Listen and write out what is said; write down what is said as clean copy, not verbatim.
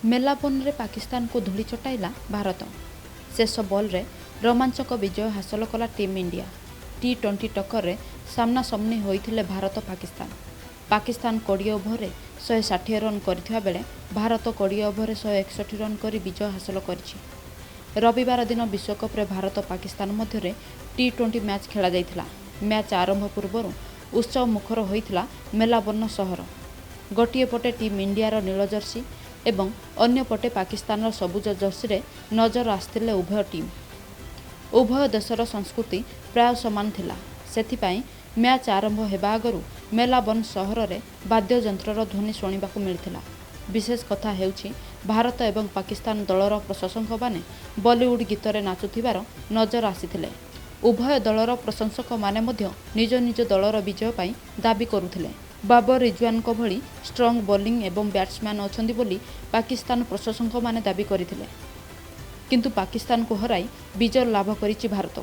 Melbourne Pakistan को धूली चटाइला भारत। शेष ball रे रोमांचक विजय हासिल कला टीम इंडिया। टी20 टक्कर रे सामना सामनी होइथिले भारत पाकिस्तान। पाकिस्तान 20 ओभर 160 रन करथिबा बेले भारत 20 ओभर 161 रन करी विजय हासिल करिछि। रविवार दिन विश्वकप रे भारत पाकिस्तान मध्य टी20 मैच खेला जाइथिला। मैच आरंभ पूर्व उत्सव मुखर होइथिला मेलबोर्न सहर। गोटे पटे टीम इंडिया नील जर्सी एवं अन्य पटे पाकिस्तान सबुज जर्सी रे नजर आसथिले उभय टीम। उभय देशर संस्कृति प्राय समान थिला। सेथिपाई मैच आरंभ हेबा आगरु मेलबोर्न सहर रे वाद्ययंत्रर ध्वनि शुणिबाकु मिलिथिला। विशेष कथा हेउछि भारत एवं पाकिस्तान दलर प्रशंसक माने बॉलीवुड गीत रे नाचुथिबार नजर आसीथिले। उभय दलर प्रशंसक माने मध्य निज निज दलर विजय पाई दाबी करुथिले। बाबर रिजवान को भली स्ट्रंग बॉलिंग एवं बैट्समैन अछंती बोली पाकिस्तान प्रशंसक माने दाबी करिथिले। किंतु पाकिस्तान को हराई विजय लाभ करिछि भारत।